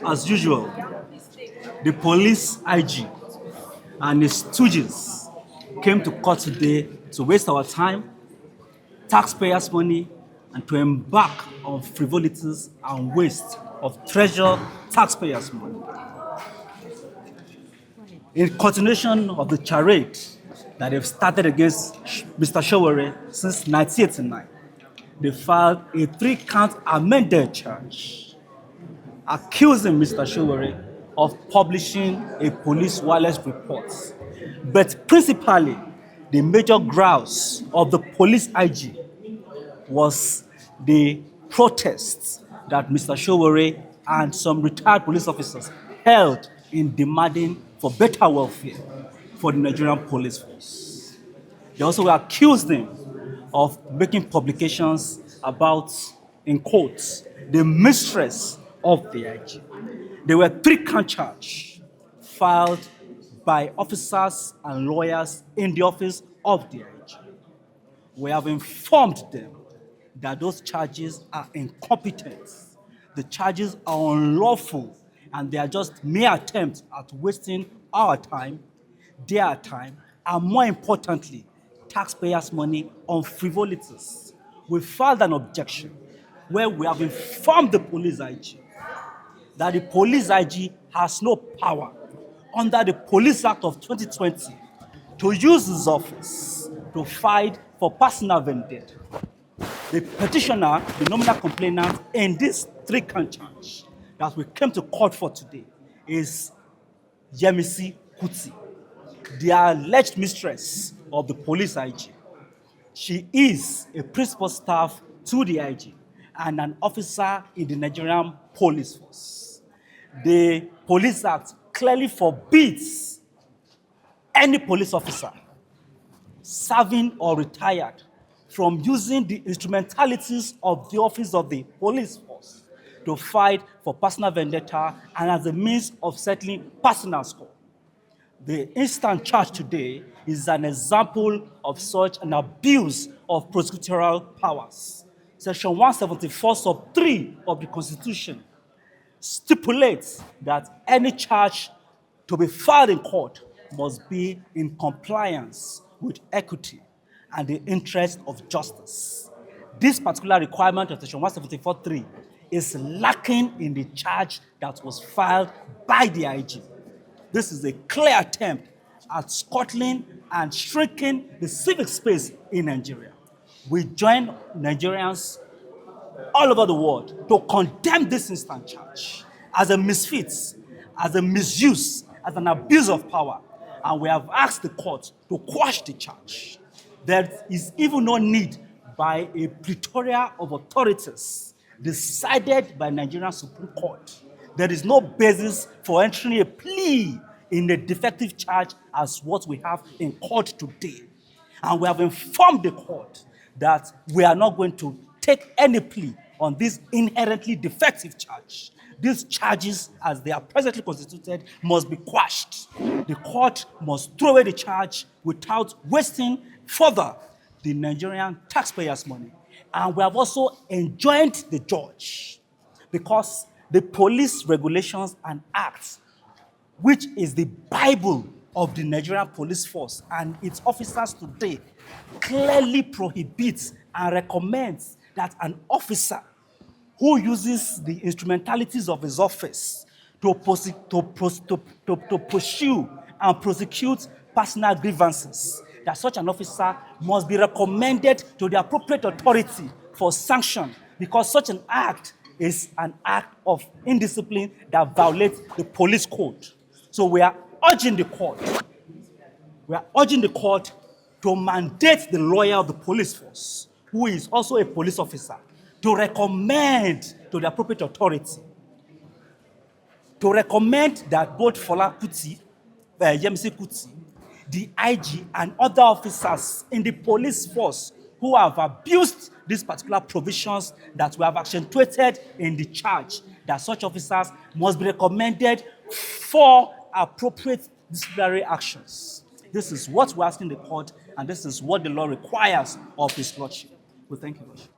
As usual, the police IG and his stooges came to court today to waste our time, taxpayers' money, and to embark on frivolities and waste of treasured taxpayers' money. In continuation of the charade that they've started against Mr. Sowore since 1989, they filed a 3-count amended charge accusing Mr. Sowore of publishing a police wireless report. But principally, the major grounds of the police IG was the protests that Mr. Sowore and some retired police officers held in demanding for better welfare for the Nigerian police force. They also accused him of making publications about, in quotes, the mistress of the IG. There were 3-count charges filed by officers and lawyers in the office of the IG. We have informed them that those charges are incompetent. The charges are unlawful, and they are just mere attempts at wasting our time, their time, and more importantly, taxpayers' money on frivolities. We filed an objection where we have informed the police IG that the police IG has no power under the Police Act of 2020 to use his office to fight for personal vendetta. The petitioner, the nominal complainant in this 3-count charge that we came to court for today is Yemisi Kuti, the alleged mistress of the police IG. She is a principal staff to the IG and an officer in the Nigerian police force. The Police Act clearly forbids any police officer serving or retired from using the instrumentalities of the office of the police force to fight for personal vendetta and as a means of settling personal score. The instant charge today is an example of such an abuse of prosecutorial powers. Section 174 sub 3 of the Constitution stipulates that any charge to be filed in court must be in compliance with equity and the interest of justice. This particular requirement of Section 174.3 is lacking in the charge that was filed by the IG. This is a clear attempt at scuttling and shrinking the civic space in Nigeria. We join Nigerians all over the world to condemn this instant charge as a misfit, as a misuse, as an abuse of power, and we have asked the court to quash the charge. There is even no need by a plethora of authorities decided by Nigerian Supreme Court. There is no basis for entering a plea in a defective charge as what we have in court today. And we have informed the court that we are not going to take any plea on this inherently defective charge. These charges, as they are presently constituted, must be quashed. The court must throw away the charge without wasting further the Nigerian taxpayers' money. And we have also enjoined the judge because the police regulations and acts, which is the Bible of the Nigerian police force and its officers today, clearly prohibits and recommends that an officer who uses the instrumentalities of his office to pursue and prosecute personal grievances, that such an officer must be recommended to the appropriate authority for sanction, because such an act is an act of indiscipline that violates the police code. So we are urging the court to mandate the lawyer of the police force, who is also a police officer, to recommend to the appropriate authority, to recommend that both Fola Kuti, Yemisi Kuti, the IG, and other officers in the police force who have abused these particular provisions that we have accentuated in the charge, that such officers must be recommended for appropriate disciplinary actions. This is what we're asking the court, and this is what the law requires of His Lordship. We thank you, Lordship.